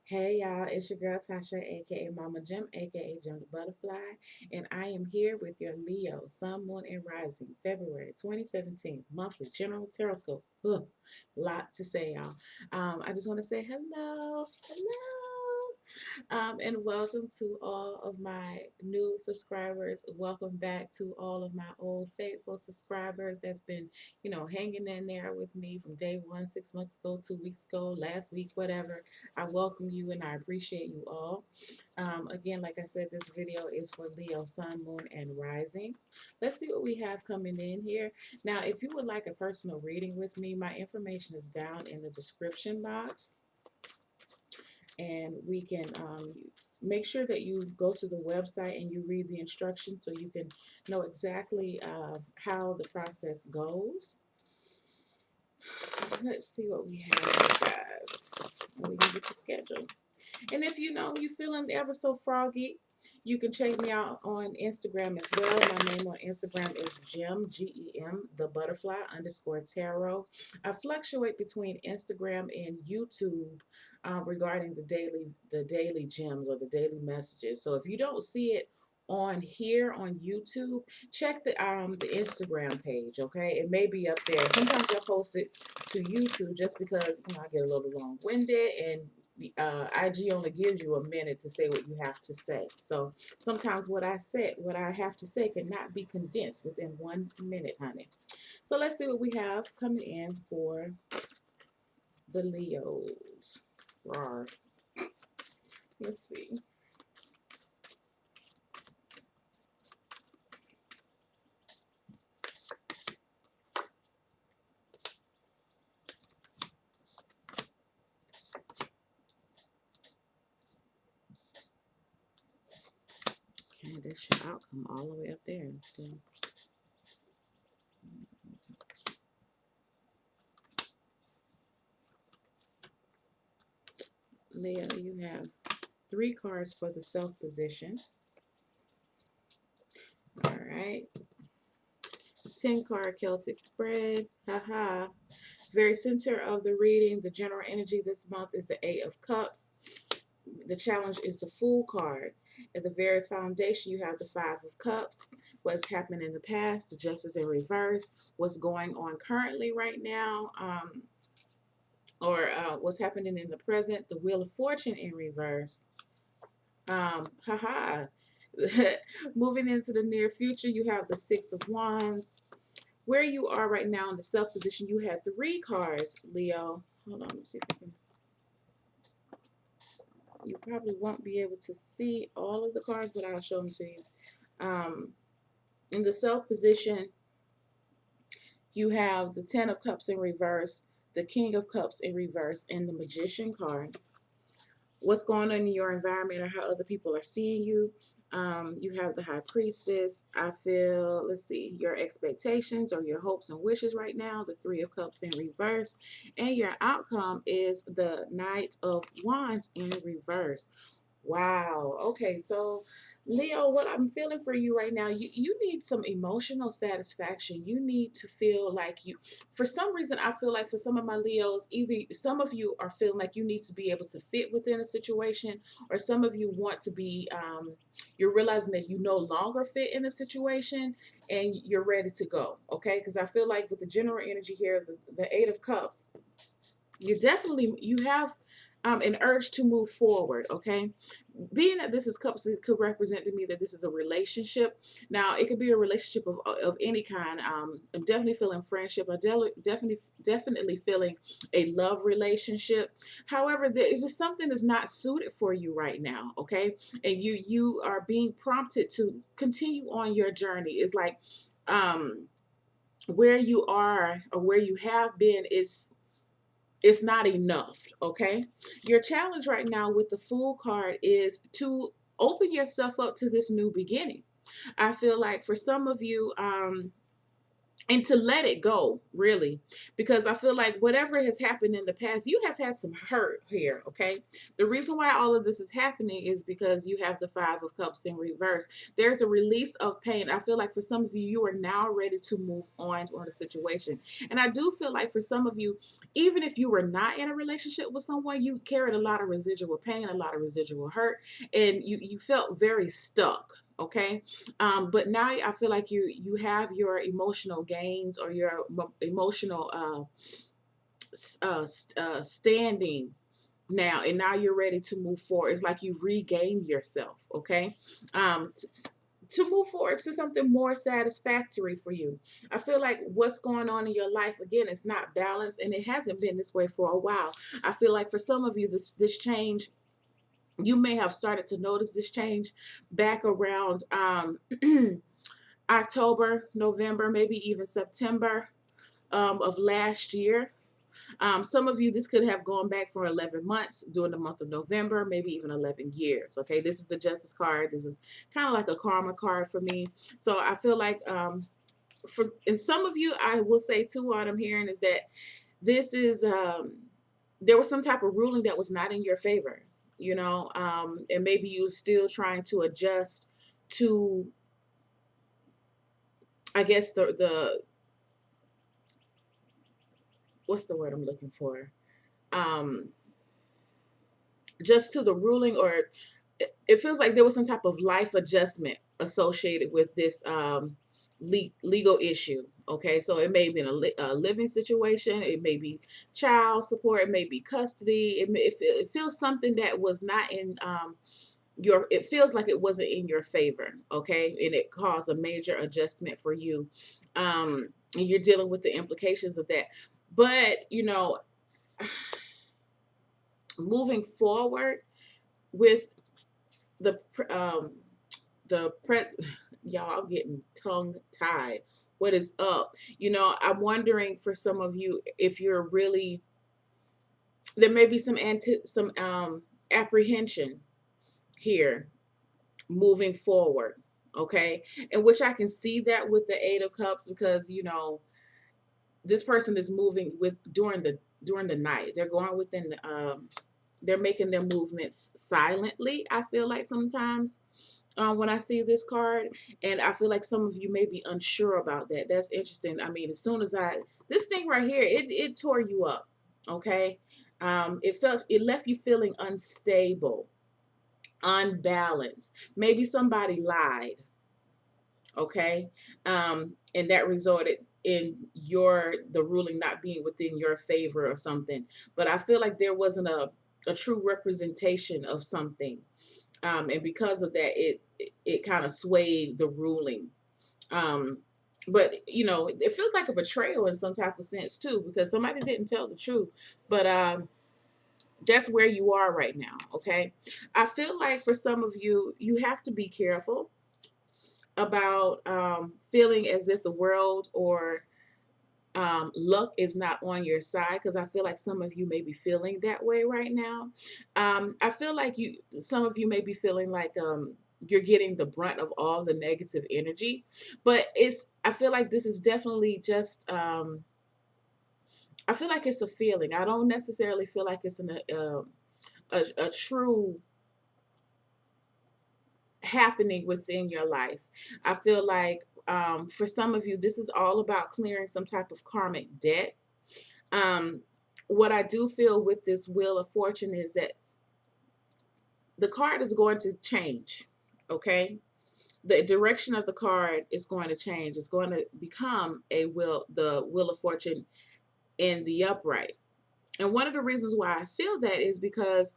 Hey y'all, it's your girl Tasha, aka Mama Jim, aka Jim the Butterfly, and I am here with your Leo, Sun, Moon, and Rising, February 2017, monthly general horoscope. Lot to say, y'all. I just want to say and welcome to all of my new subscribers. Welcome back to all of my old faithful subscribers that's been, hanging in there with me from day one, 6 months ago, 2 weeks ago, last week, whatever. I welcome you and I appreciate you all. Again, like I said, this video is for Leo, Sun, Moon, and Rising. Let's see what we have coming in here. Now, if you would like a personal reading with me, my information is down in the description box. And we can make sure that you go to the website and you read the instructions so you can know exactly how the process goes. Let's see what we have, guys. We can get your schedule. And if you feeling ever so froggy, you can check me out on Instagram as well. My name on Instagram is Gem, Gem, the butterfly _tarot. I fluctuate between Instagram and YouTube regarding the daily gems or the daily messages. So if you don't see it on here on YouTube, check the Instagram page. Okay, it may be up there. Sometimes I post it to YouTube just because I get a little long-winded and IG only gives you a minute to say what you have to say. So sometimes what I have to say cannot be condensed within 1 minute, honey. So let's see what we have coming in for the Leos. Rawr. Let's see. Okay, that's your outcome all the way up there. So, Leo, you have 3 cards for the self position. All right. 10-card Celtic spread. Haha. Very center of the reading, the general energy this month is the Eight of Cups. The challenge is the Fool card. At the very foundation, you have the Five of Cups. What's happened in the past, the Justice in reverse. What's going on currently right now, or what's happening in the present, the Wheel of Fortune in reverse. Haha. Moving into the near future, you have the Six of Wands. Where you are right now in the self position, you have 3 cards, Leo. Hold on, let's see if I can. You probably won't be able to see all of the cards, but I'll show them to you. In the self position, you have the 10 of Cups in reverse, the King of Cups in reverse, and the Magician card. What's going on in your environment or how other people are seeing you. You have the High Priestess. I feel, let's see, your expectations or your hopes and wishes right now, the Three of Cups in reverse. And your outcome is the Knight of Wands in reverse. Wow. Okay, so Leo, what I'm feeling for you right now, you need some emotional satisfaction. You need to feel like for some reason, I feel like for some of my Leos, either some of you are feeling like you need to be able to fit within a situation, or some of you want to be, you're realizing that you no longer fit in a situation and you're ready to go. Okay, because I feel like with the general energy here, the Eight of Cups, you have an urge to move forward. Okay, being that this is cups, it could represent to me that this is a relationship. Now it could be a relationship of any kind. I'm definitely feeling friendship. I definitely feeling a love relationship. However, there is just something that's not suited for you right now. Okay, and you are being prompted to continue on your journey. It's like where you are or where you have been is it's not enough. Okay, your challenge right now with the Fool card is to open yourself up to this new beginning. I feel like for some of you, and to let it go, really, because I feel like whatever has happened in the past, you have had some hurt here. Okay, the reason why all of this is happening is because you have the Five of Cups in reverse. There's a release of pain. I feel like for some of you, you are now ready to move on the situation, and I do feel like for some of you, even if you were not in a relationship with someone, you carried a lot of residual pain, a lot of residual hurt, and you felt very stuck. Okay, but now I feel like you have your emotional gains, or your emotional standing now, and now you're ready to move forward. It's like you've regained yourself. Okay, um, to move forward to something more satisfactory for you. I feel like what's going on in your life, again, is not balanced, and it hasn't been this way for a while. I feel like for some of you, this change, you may have started to notice this change back around October, November, maybe even September of last year. Some of you, this could have gone back for 11 months during the month of November, maybe even 11 years. Okay, this is the Justice card. This is kind of like a karma card for me. So I feel like and some of you, I will say too, what I'm hearing is that this is, there was some type of ruling that was not in your favor, and maybe you're still trying to adjust to, I guess, the what's the word I'm looking for? Um, just to the ruling, or it feels like there was some type of life adjustment associated with this legal issue. Okay, so it may have been a living situation, it may be child support, it may be custody, it feels something that was not in it feels like it wasn't in your favor. Okay, and it caused a major adjustment for you, and you're dealing with the implications of that. But moving forward with the the pre y'all, I'm getting tongue tied. What is up? I'm wondering for some of you if you're really, there may be some apprehension here moving forward. Okay, in which I can see that with the Eight of Cups, because this person is moving with during the night. They're going within the they're making their movements silently, I feel like sometimes, when I see this card. And I feel like some of you may be unsure about that. That's interesting. I mean, as soon as this thing right here, it tore you up. Okay. It left you feeling unstable, unbalanced. Maybe somebody lied. Okay. And that resulted in the ruling not being within your favor or something. But I feel like there wasn't a true representation of something, and because of that, it kind of swayed the ruling. um but it feels like a betrayal in some type of sense too, because somebody didn't tell the truth. But that's where you are right now. Okay, I feel like for some of you, you have to be careful about feeling as if the world or luck is not on your side, because I feel like some of you may be feeling that way right now. I feel like some of you may be feeling like you're getting the brunt of all the negative energy, but I feel like this is definitely just I feel like it's a feeling. I don't necessarily feel like it's a true happening within your life. I feel like for some of you, this is all about clearing some type of karmic debt. Um, what I do feel with this Wheel of Fortune is that the card is going to change. Okay, the direction of the card is going to change. It's going to become the Wheel of Fortune in the upright. And one of the reasons why I feel that is because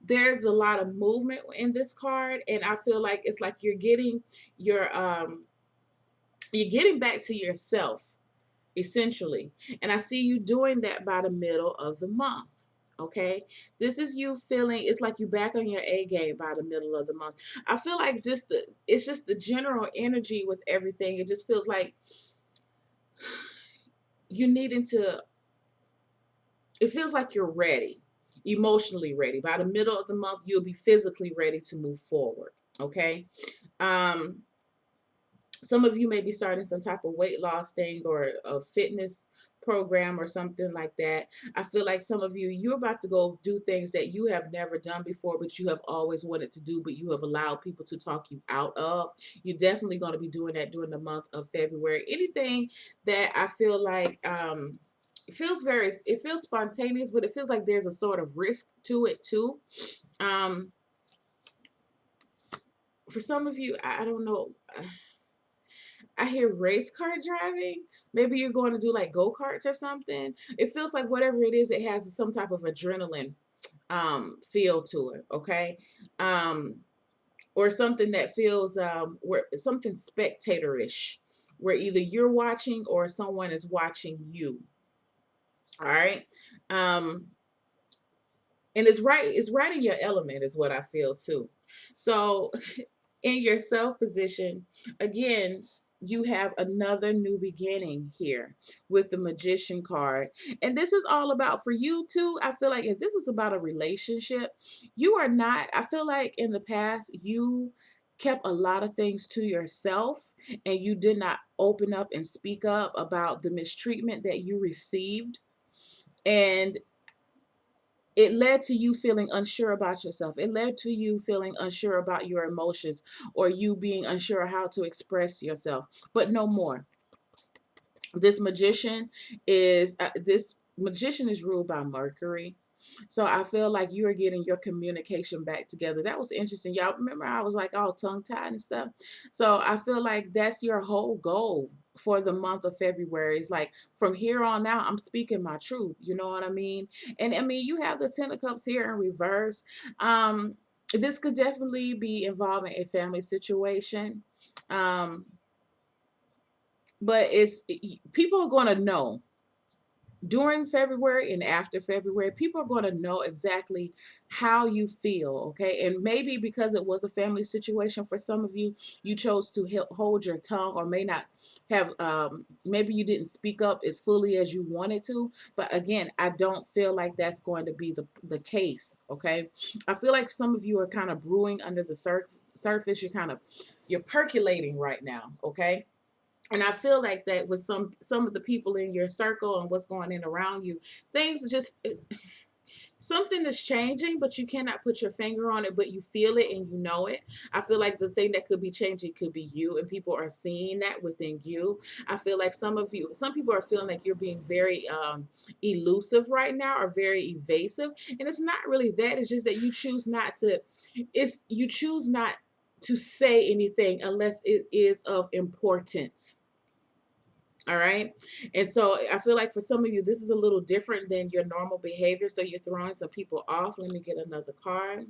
there's a lot of movement in this card, and I feel like it's like you're getting back to yourself, essentially. And I see you doing that by the middle of the month. Okay, this is you feeling, it's like you back on your A game by the middle of the month. I feel like it's just the general energy with everything. It just feels like you needing to, it feels like you're ready, emotionally ready. By the middle of the month, you'll be physically ready to move forward. Okay. Um, Some of you may be starting some type of weight loss thing or a fitness program or something like that. I feel like some of you, you're about to go do things that you have never done before, but you have always wanted to do, but you have allowed people to talk you out of. You're definitely going to be doing that during the month of February. Anything that I feel like it feels spontaneous, but it feels like there's a sort of risk to it too. Um, for some of you, I don't know. I hear race car driving. Maybe you're going to do like go karts or something. It feels like whatever it is, it has some type of adrenaline feel to it. Okay, um, or something that feels where something spectatorish, where either you're watching or someone is watching you. All right, um, and it's right in your element is what I feel too. So in your self position, again, you have another new beginning here with the magician card. And this is all about for you too. I feel like if this is about a relationship, you are not, I feel like in the past, you kept a lot of things to yourself and you did not open up and speak up about the mistreatment that you received. And it led to you feeling unsure about yourself. It led to you feeling unsure about your emotions or you being unsure how to express yourself. But no more. This magician is ruled by Mercury. So I feel like you are getting your communication back together. That was interesting. Y'all remember I was like all tongue tied and stuff. So I feel like that's your whole goal for the month of February. It's like from here on out, I'm speaking my truth. You know what I mean? And I mean, you have the Ten of Cups here in reverse. This could definitely be involving a family situation. Um, but people are going to know during February and after February, people are going to know exactly how you feel, okay? And maybe because it was a family situation for some of you, you chose to hold your tongue or may not have, maybe you didn't speak up as fully as you wanted to. But again, I don't feel like that's going to be the case, okay? I feel like some of you are kind of brewing under the surface. You're percolating right now, okay? And I feel like that with some of the people in your circle and what's going in around you, things just something is changing, but you cannot put your finger on it, but you feel it and you know it. I feel like the thing that could be changing could be you, and people are seeing that within you. I feel like some people are feeling like you're being very elusive right now or very evasive, and it's not really that. It's just that you choose not to. You choose not to say anything unless it is of importance. All right. And so I feel like for some of you, this is a little different than your normal behavior. So you're throwing some people off. Let me get another card.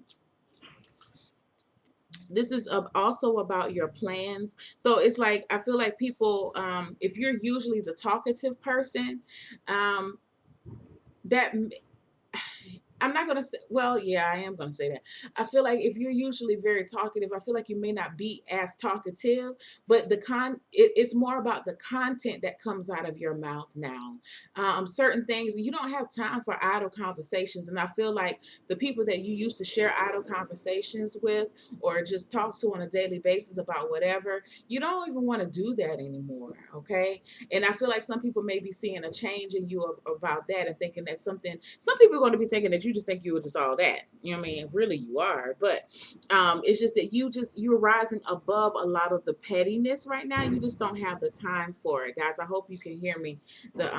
This is also about your plans. So it's like, I feel like people, if you're usually the talkative person, um, that I'm not going to say, well, yeah, I am going to say that. I feel like if you're usually very talkative, I feel like you may not be as talkative, but it's more about the content that comes out of your mouth now. Certain things, you don't have time for idle conversations. And I feel like the people that you used to share idle conversations with or just talk to on a daily basis about whatever, you don't even want to do that anymore. Okay. And I feel like some people may be seeing a change in you about that and thinking that some people are going to be thinking that you just think you were just all that. You know what I mean? Really you are. But it's just that you're rising above a lot of the pettiness right now. You just don't have the time for it. Guys, I hope you can hear me. The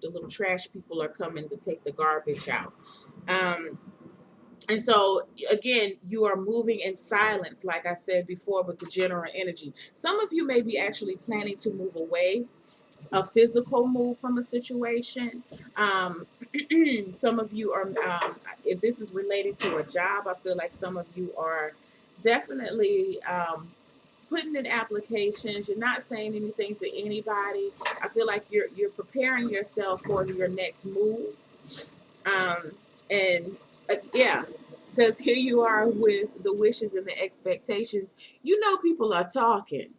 little trash people are coming to take the garbage out. Um, and so, again, you are moving in silence, like I said before, with the general energy. Some of you may be actually planning to move away, a physical move from a situation. Um, some of you are, if this is related to a job, I feel like some of you are definitely putting in applications. You're not saying anything to anybody. I feel like you're preparing yourself for your next move. Um, and yeah, because here you are with the wishes and the expectations. You know, people are talking.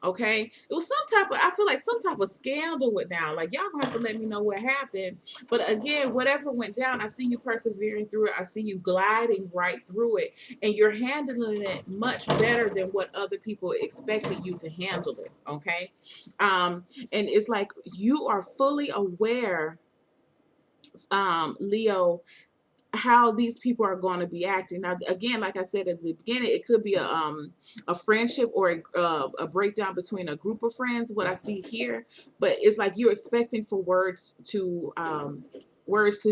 Okay, it was some type of, I feel like some type of scandal went down. Like, y'all gonna have to let me know what happened. But again, whatever went down, I see you persevering through it. I see you gliding right through it, and you're handling it much better than what other people expected you to handle it. Okay, and it's like you are fully aware, Leo, how these people are going to be acting. Now, again, like I said at the beginning, it could be a friendship or a breakdown between a group of friends. What I see here, but it's like you're expecting for words to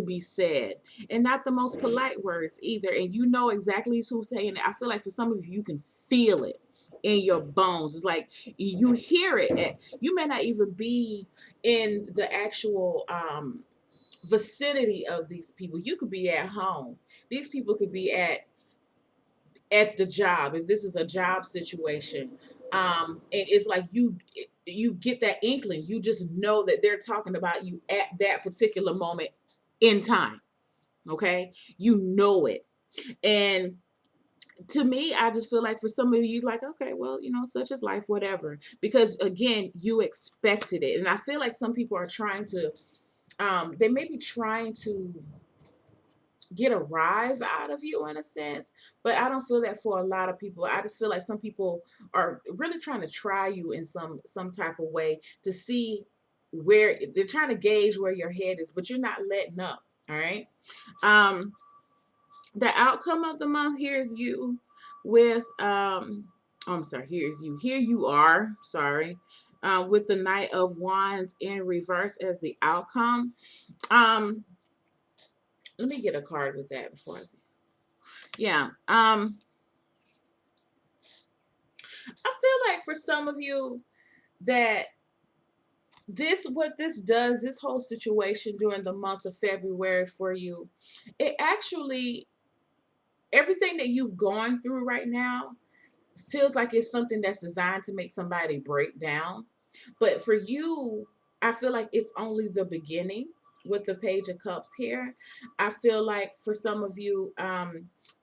be said, and not the most polite words either. And you know exactly who's saying it. I feel like for some of you, you can feel it in your bones. It's like you hear it. You may not even be in the actual vicinity of these people. You could be at home. These people could be at the job if this is a job situation. And it's like you get that inkling. You just know that they're talking about you at that particular moment in time. Okay? You know it. And to me, I just feel like for some of you, like, okay, well, such is life, whatever. Because again, you expected it. And I feel like some people are trying to they may be trying to get a rise out of you in a sense, but I don't feel that for a lot of people. I just feel like some people are really trying to try you in some type of way to see where they're trying to gauge where your head is, but you're not letting up. All right. um the outcome of the month, here is you with oh, I'm sorry, here you are, sorry, with the Knight of Wands in reverse as the outcome. um Let me get a card with that before I see. Yeah. I feel like for some of you that what this does, this whole situation during the month of February for you, it actually, everything that you've gone through right now feels like it's something that's designed to make somebody break down. But for you, I feel like it's only the beginning with the Page of Cups here. I feel like for some of you,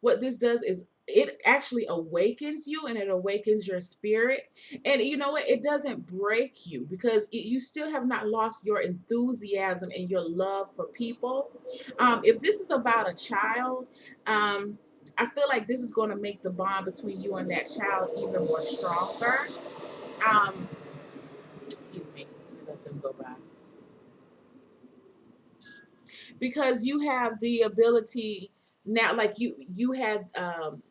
what this does is it actually awakens you, and it awakens your spirit. And you know what? It doesn't break you because you still have not lost your enthusiasm and your love for people. If this is about a child, I feel like this is going to make the bond between you and that child even more stronger. Um, excuse me, let them go by. Because you have the ability now, like you had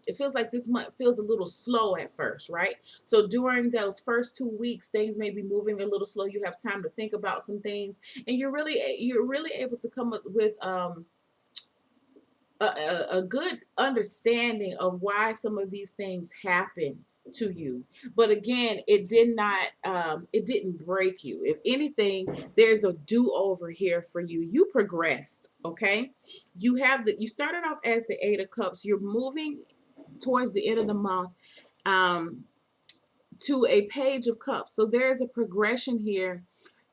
it feels like this month feels a little slow at first, right? So during those first 2 weeks, things may be moving a little slow. You have time to think about some things, and you're really able to come up with a good understanding of why some of these things happen to you. But again, it didn't break you. If anything, there's a do-over here for you. You progressed. Okay, you started off as the Eight of Cups. You're moving towards the end of the month um to a Page of Cups. So there's a progression here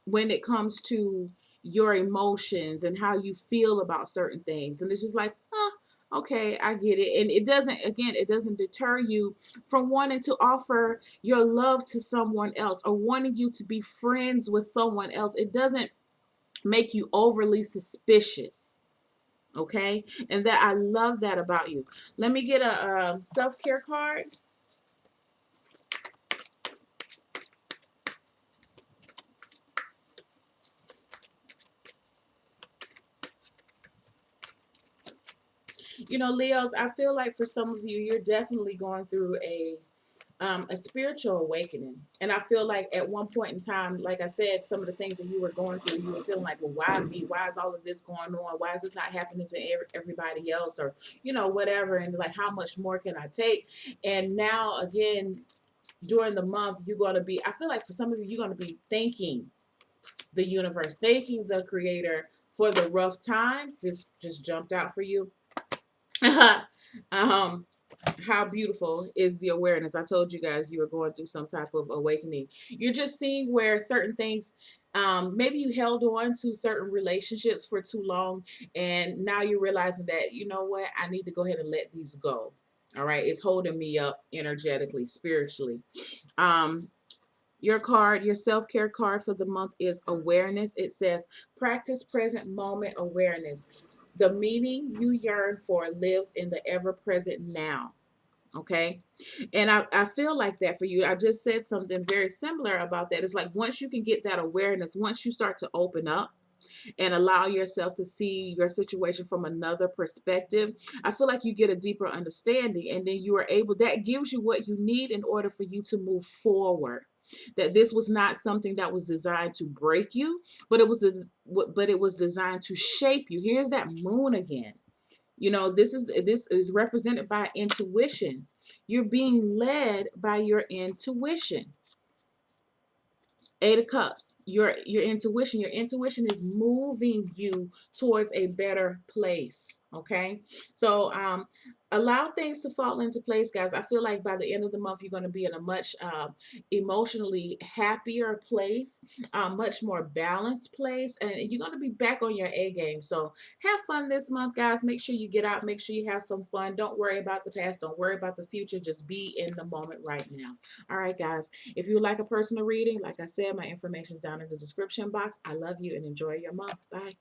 when it comes to your emotions and how you feel about certain things. And it's just like, okay, I get it. And it doesn't deter you from wanting to offer your love to someone else or wanting you to be friends with someone else. It doesn't make you overly suspicious. Okay. And that, I love that about you. Let me get a self-care card. Leos, I feel like for some of you, you're definitely going through a spiritual awakening. And I feel like at one point in time, like I said, some of the things that you were going through, you were feeling like, well, why me? Why is all of this going on? Why is this not happening to everybody else? Or, whatever. And like, how much more can I take? And now, again, during the month, you're going to be, I feel like for some of you, you're going to be thanking the universe, thanking the creator for the rough times. This just jumped out for you. um, how beautiful is the awareness. I told you guys you were going through some type of awakening. You're just seeing where certain things, maybe you held on to certain relationships for too long, and now you're realizing that, you know what, I need to go ahead and let these go. All right, it's holding me up energetically, spiritually. Um, Your self-care card for the month is awareness. It says, practice present moment awareness. The meaning you yearn for lives in the ever-present now. Okay. And I feel like that for you. I just said something very similar about that. It's like once you can get that awareness, once you start to open up and allow yourself to see your situation from another perspective, I feel like you get a deeper understanding, and then you are able, that gives you what you need in order for you to move forward. That this was not something that was designed to break you, but it was designed to shape you. Here's that moon again. This is represented by intuition. You're being led by your intuition. Eight of Cups, your intuition. Your intuition is moving you towards a better place. Okay, so allow things to fall into place, guys. I feel like by the end of the month, you're going to be in a much emotionally happier place, much more balanced place, and you're going to be back on your A game. So have fun this month, guys. Make sure you get out. Make sure you have some fun. Don't worry about the past. Don't worry about the future. Just be in the moment right now. All right, guys. If you would like a personal reading, like I said, my information is down in the description box. I love you and enjoy your month. Bye.